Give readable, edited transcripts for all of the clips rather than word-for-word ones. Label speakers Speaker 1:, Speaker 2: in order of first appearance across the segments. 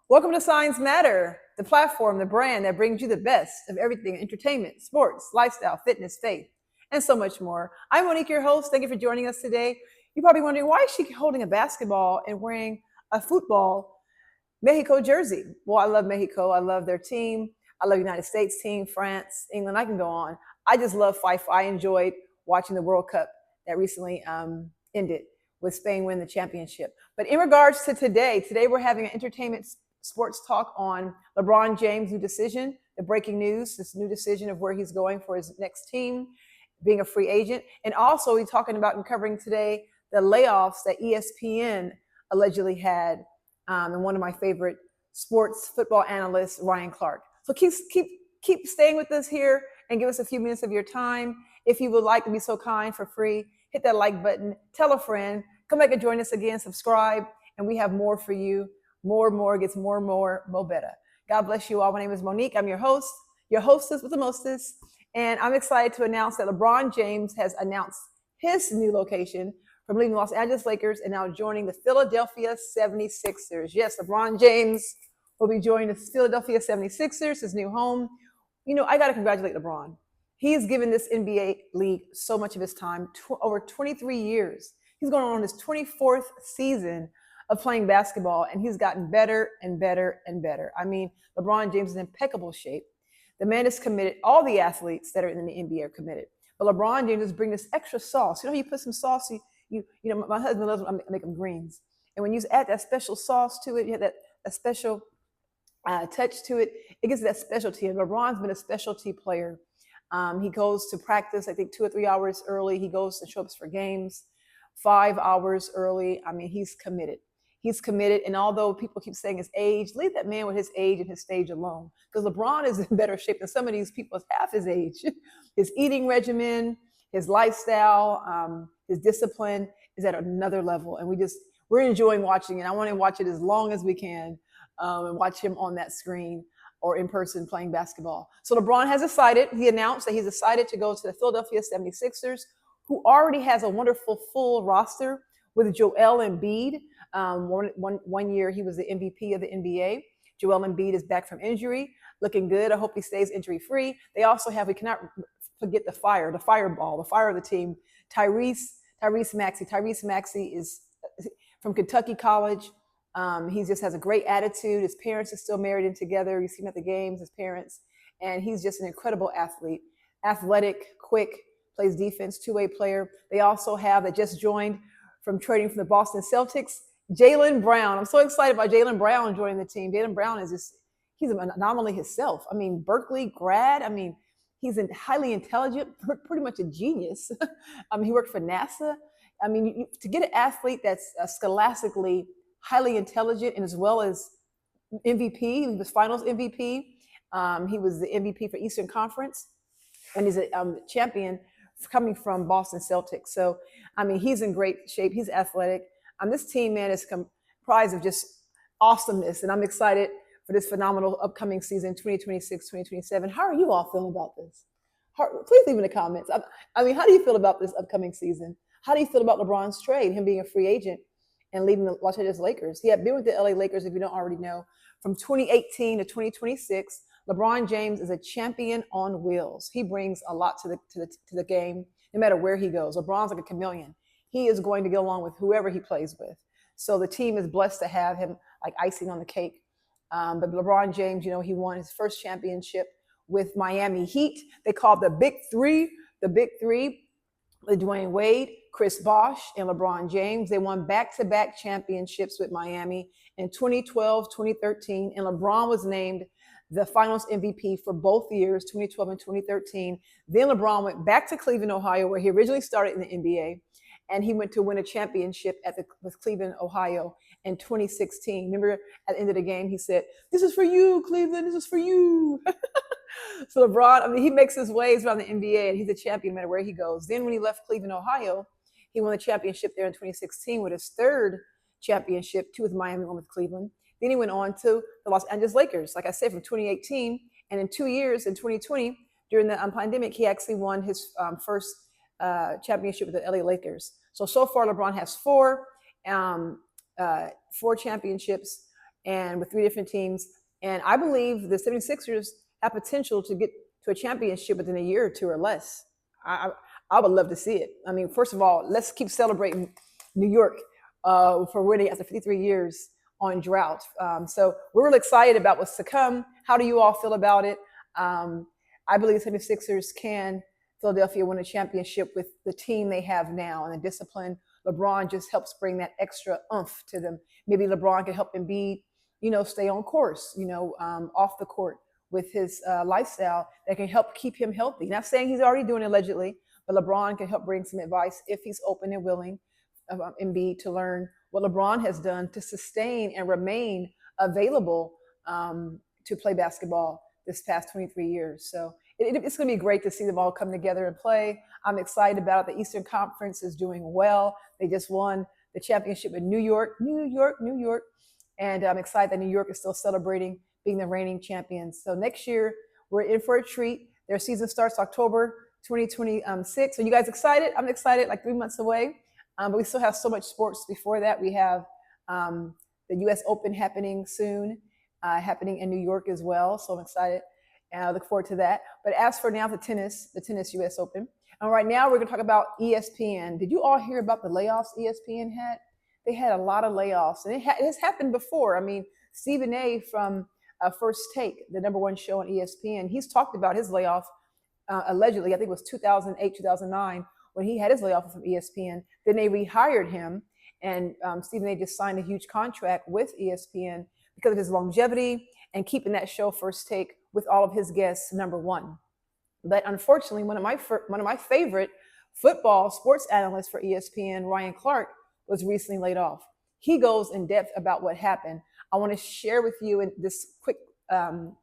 Speaker 1: Welcome to Science Matter, the platform, the brand that brings you the best of everything entertainment, sports, lifestyle, fitness, faith, and so much more. I'm Monique, your host. Thank you for joining us today. You're probably wondering why is she holding a basketball and wearing a football Mexico jersey? Well, I love Mexico. I love their team. I love United States team, France, England. I can go on. I just love FIFA. I enjoyed watching the World Cup that recently ended with Spain winning the championship. But in regards to today we're having an entertainment sports talk on LeBron James' new decision, the breaking news, this new decision of where he's going for his next team, being a free agent. And also we're talking about and covering today the layoffs that ESPN allegedly had and one of my favorite sports football analysts, Ryan Clark. So keep staying with us here and give us a few minutes of your time. If you would like to be so kind for free, hit that like button, tell a friend, come back and join us again, subscribe, and we have more for you. More gets more better. God bless you all. My name is Monique. I'm your host, your hostess with the mostest. And I'm excited to announce that LeBron James has announced his new location from leaving Los Angeles Lakers and now joining the Philadelphia 76ers. Yes, LeBron James will be joining the Philadelphia 76ers, his new home. You know, I got to congratulate LeBron. He's given this NBA league so much of his time, over 23 years. He's going on his 24th season of playing basketball, and he's gotten better and better and better. I mean, LeBron James is in impeccable shape. The man is committed. All the athletes that are in the NBA are committed. But LeBron James is bringing this extra sauce. You know, you put some sauce, you know, my husband loves when I make them greens. And when you add that special sauce to it, you have that a special touch to it, it gives that specialty. And LeBron's been a specialty player. He goes to practice, I think, 2 or 3 hours early. He goes to show up for games 5 hours early. I mean, he's committed. He's committed. And although people keep saying his age, leave that man with his age and his stage alone. Because LeBron is in better shape than some of these people half his age. His eating regimen, his lifestyle, his discipline is at another level. And we're enjoying watching it. I want to watch it as long as we can and watch him on that screen or in person playing basketball. So LeBron has decided, he announced that he's decided to go to the Philadelphia 76ers, who already has a wonderful full roster with Joel Embiid. One year he was the MVP of the NBA. Joel Embiid is back from injury, looking good. I hope he stays injury free. They also have, we cannot forget the fireball, the fire of the team, Tyrese Maxey. Tyrese Maxey is from Kentucky College. He just has a great attitude. His parents are still married and together. You see him at the games, his parents. And he's just an incredible athlete, athletic, quick, plays defense, two-way player. They also have, that just joined from trading from the Boston Celtics, Jaylen Brown. I'm so excited about Jaylen Brown joining the team. Jaylen Brown he's an anomaly himself. I mean, Berkeley grad. I mean, he's highly intelligent, pretty much a genius. He worked for NASA. I mean, to get an athlete that's scholastically highly intelligent and as well as MVP, he was finals MVP. He was the MVP for Eastern Conference, and he's a champion coming from Boston Celtics. So, I mean, he's in great shape. He's athletic. This team, man, is comprised of just awesomeness, and I'm excited for this phenomenal upcoming season, 2026, 2027. How are you all feeling about this? Please leave in the comments. I mean, how do you feel about this upcoming season? How do you feel about LeBron's trade, him being a free agent and leaving the Los Angeles Lakers? He had been with the LA Lakers, if you don't already know, from 2018 to 2026. LeBron James is a champion on wheels. He brings a lot to the game, no matter where he goes. LeBron's like a chameleon. He is going to get along with whoever he plays with. So the team is blessed to have him like icing on the cake. But LeBron James, you know, he won his first championship with Miami Heat. They called the Big Three, with Dwayne Wade, Chris Bosh, and LeBron James. They won back-to-back championships with Miami in 2012, 2013, and LeBron was named the finals MVP for both years, 2012 and 2013. Then LeBron went back to Cleveland, Ohio, where he originally started in the NBA, and he went to win a championship with Cleveland, Ohio in 2016. Remember, at the end of the game, he said, "This is for you, Cleveland, this is for you." So LeBron, I mean, he makes his ways around the NBA, and he's a champion no matter where he goes. Then when he left Cleveland, Ohio, he won the championship there in 2016 with his third championship, 2 with Miami, 1 with Cleveland. Then he went on to the Los Angeles Lakers, like I said, from 2018. And in 2 years, in 2020, during the pandemic, he actually won his first championship with the LA Lakers. So far, LeBron has 4 championships. and with 3 different teams. And I believe the 76ers have potential to get to a championship within a year or two or less. I would love to see it. I mean, first of all, let's keep celebrating New York for winning after 53 years on drought. So we're really excited about what's to come. How do you all feel about it? I believe the 76ers can Philadelphia win a championship with the team they have now and the discipline. LeBron just helps bring that extra oomph to them. Maybe LeBron can help Embiid, stay on course, off the court with his lifestyle that can help keep him healthy. Not saying he's already doing it allegedly, but LeBron can help bring some advice if he's open and willing, Embiid, to learn what LeBron has done to sustain and remain available to play basketball this past 23 years. So it's going to be great to see them all come together and play. I'm excited about it. The Eastern Conference is doing well. They just won the championship in New York. And I'm excited that New York is still celebrating being the reigning champions. So next year, we're in for a treat. Their season starts October 2026. Are you guys excited? I'm excited, like 3 months away. But we still have so much sports before that. We have the U.S. Open happening soon, happening in New York as well. So I'm excited, and I look forward to that. But as for now, the tennis U.S. Open. And right now, we're going to talk about ESPN. Did you all hear about the layoffs ESPN had? They had a lot of layoffs, and it has happened before. I mean, Stephen A. from First Take, the #1 show on ESPN, he's talked about his layoff allegedly. I think it was 2008, 2009, when he had his layoff from ESPN. Then they rehired him, and Stephen A. just signed a huge contract with ESPN because of his longevity and keeping that show First Take with all of his guests #1. But unfortunately, one of my favorite football sports analysts for ESPN, Ryan Clark, was recently laid off. He goes in depth about what happened. I want to share with you in this quick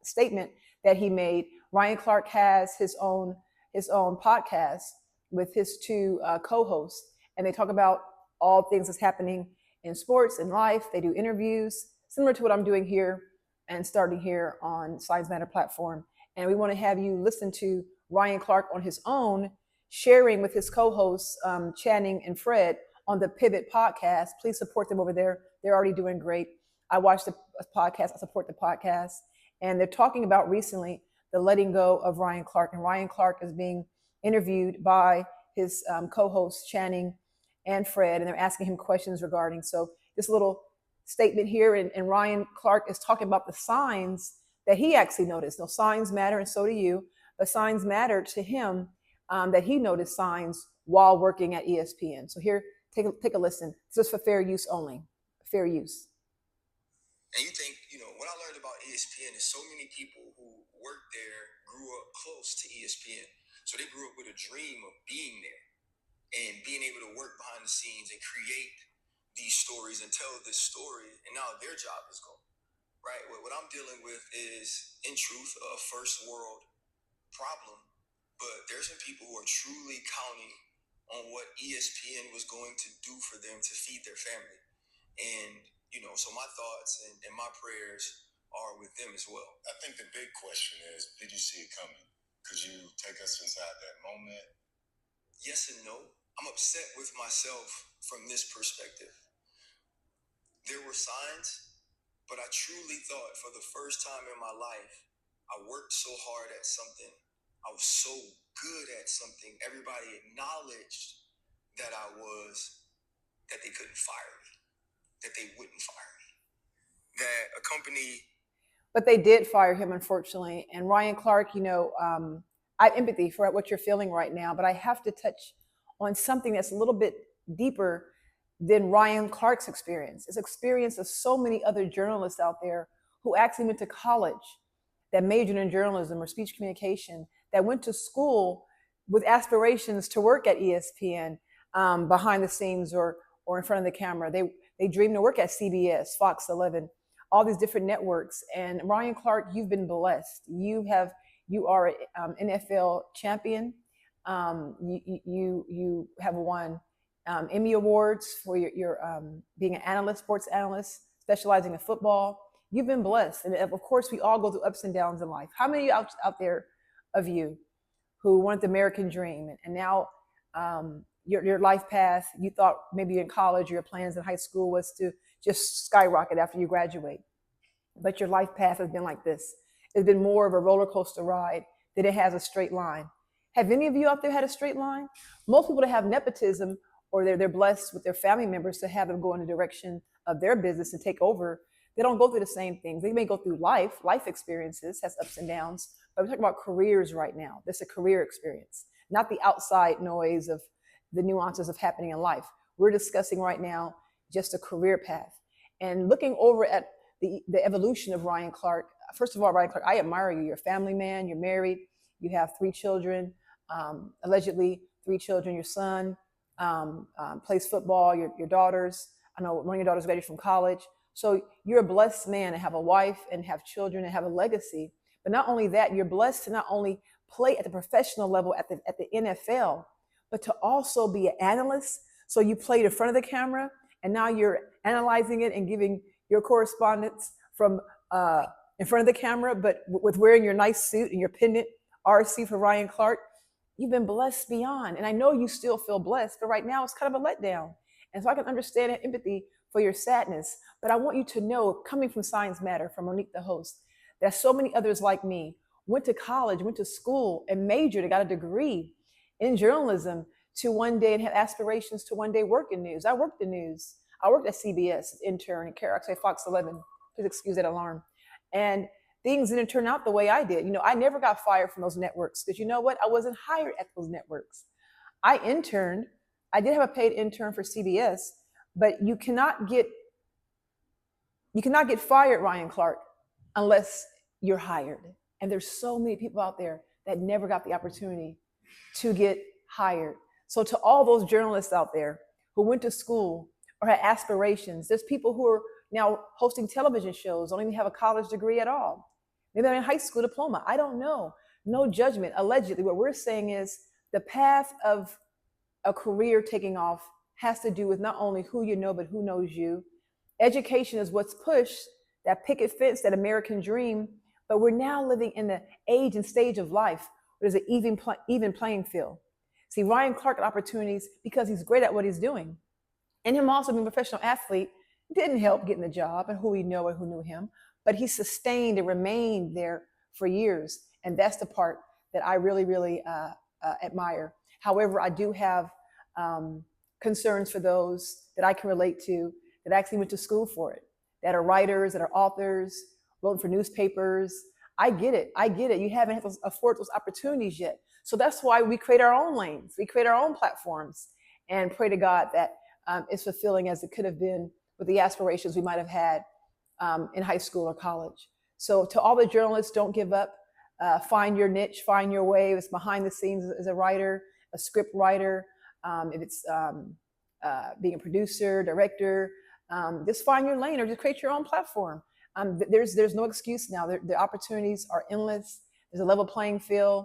Speaker 1: statement that he made. Ryan Clark has his own podcast with his two co-hosts, and they talk about all things that's happening in sports and life. They do interviews similar to what I'm doing here and starting here on Science Matter platform. And we want to have you listen to Ryan Clark on his own, sharing with his co-hosts, Channing and Fred, on the Pivot podcast. Please support them over there. They're already doing great. I watched the podcast. I support the podcast. And they're talking about recently the letting go of Ryan Clark. And Ryan Clark is being interviewed by his co-hosts, Channing and Fred, and they're asking him questions regarding. So this little statement here, and Ryan Clark is talking about the signs that he actually noticed. No, signs matter, and so do you. But signs matter to him, that he noticed signs while working at ESPN. So here, take a listen. This is for fair use only. Fair use.
Speaker 2: And you think, what I learned about ESPN is so many people who worked there grew up close to ESPN. So they grew up with a dream of being there and being able to work behind the scenes and create these stories and tell this story. And now their job is gone, right? What I'm dealing with is, in truth, a first world problem. But there's some people who are truly counting on what ESPN was going to do for them to feed their family. And, so my thoughts and my prayers are with them as well.
Speaker 3: I think the big question is, did you see it coming? Could you take us inside that moment?
Speaker 2: Yes and no. I'm upset with myself from this perspective. There were signs, but I truly thought for the first time in my life, I worked so hard at something. I was so good at something. Everybody acknowledged that I was, that they couldn't fire me, that they wouldn't fire me, that a company.
Speaker 1: But they did fire him, unfortunately. And Ryan Clark, I have empathy for what you're feeling right now, but I have to touch on something that's a little bit deeper than Ryan Clark's experience. It's experience of so many other journalists out there who actually went to college, that majored in journalism or speech communication, that went to school with aspirations to work at ESPN, behind the scenes or in front of the camera. They dream to work at CBS, Fox 11, all these different networks. And Ryan Clark, you've been blessed. You are an NFL champion. You have won Emmy Awards for your being an analyst, sports analyst, specializing in football. You've been blessed. And of course, we all go through ups and downs in life. How many out there of you who wanted the American dream, and now your life path, you thought maybe in college, your plans in high school was to just skyrocket after you graduate? but your life path has been like this. It's been more of a roller coaster ride than it has a straight line. Have any of you out there had a straight line? Most people that have nepotism, or they're blessed with their family members to have them go in the direction of their business and take over, they don't go through the same things. They may go through life experiences, has ups and downs, but we're talking about careers right now. This is a career experience, not the outside noise of the nuances of happening in life. We're discussing right now just a career path. And looking over at the evolution of Ryan Clark. First of all, Ryan Clark, I admire you. You're a family man, you're married, you have 3 children, allegedly 3 children. Your son plays football, your daughters, I know one of your daughters graduated from college. So you're a blessed man and have a wife and have children and have a legacy. But not only that, you're blessed to not only play at the professional level at the NFL, but to also be an analyst. So you played in front of the camera, and now you're analyzing it and giving your correspondence from in front of the camera, but with wearing your nice suit and your pendant, RC for Ryan Clark. You've been blessed beyond. And I know you still feel blessed, but right now it's kind of a letdown. And so I can understand and empathy for your sadness. But I want you to know, coming from Science Matter, from Monique the host, that so many others like me went to college, went to school, and majored and got a degree in journalism to one day and have aspirations to one day work in news. I worked in news. I worked at CBS, intern, and actually Fox 11. Please excuse that alarm. And things didn't turn out the way I did. You know, I never got fired from those networks because you know what? I wasn't hired at those networks. I interned. I did have a paid intern for CBS, but you cannot get fired, Ryan Clark, unless you're hired. And there's so many people out there that never got the opportunity to get hired. So to all those journalists out there who went to school or had aspirations, there's people who are now hosting television shows, don't even have a college degree at all. Maybe they're in high school diploma. I don't know. No judgment. Allegedly, what we're saying is the path of a career taking off has to do with not only who you know, but who knows you. Education is what's pushed, that picket fence, that American dream. But we're now living in the age and stage of life where there's an even playing field. See, Ryan Clark had opportunities because he's great at what he's doing. And him also being a professional athlete didn't help getting the job and who we know and who knew him. But he sustained and remained there for years. And that's the part that I really, really admire. However, I do have concerns for those that I can relate to that actually went to school for it, that are writers, that are authors, wrote for newspapers. I get it. You haven't had to afford those opportunities yet. So that's why we create our own lanes. We create our own platforms and pray to God that it's fulfilling as it could have been with the aspirations we might have had in high school or college. So to all the journalists, don't give up. Find your niche, find your way. If it's behind the scenes as a writer, a script writer, if it's being a producer, director, just find your lane or just create your own platform. There's no excuse now. The opportunities are endless. There's a level playing field.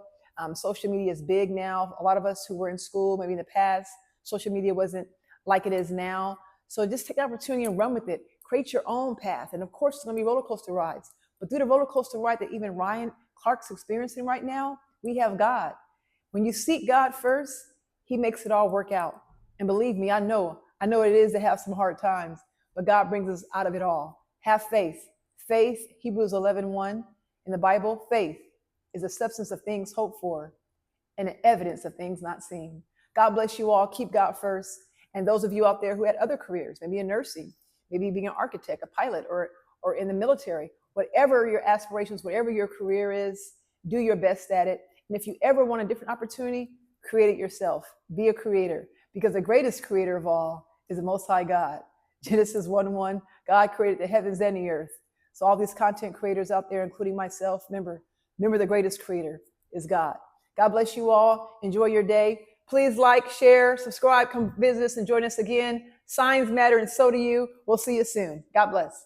Speaker 1: Social media is big now. A lot of us who were in school, maybe in the past, social media wasn't like it is now. So just take the opportunity and run with it. Create your own path. And of course, it's going to be roller coaster rides. But through the roller coaster ride that even Ryan Clark's experiencing right now, we have God. When you seek God first, he makes it all work out. And believe me, I know it is to have some hard times, but God brings us out of it all. Have faith. Faith, Hebrews 11:1 in the Bible, faith is the substance of things hoped for and the evidence of things not seen. God bless you all. Keep God first. And those of you out there who had other careers, maybe in nursing, maybe being an architect, a pilot, or in the military, whatever your aspirations, whatever your career is, do your best at it. And if you ever want a different opportunity, create it yourself. Be a creator, because the greatest creator of all is the Most High God. Genesis 1:1, God created the heavens and the earth. So all these content creators out there, including myself, remember the greatest creator is God. God bless you all. Enjoy your day. Please like, share, subscribe, come visit us and join us again. Signs matter and so do you. We'll see you soon. God bless.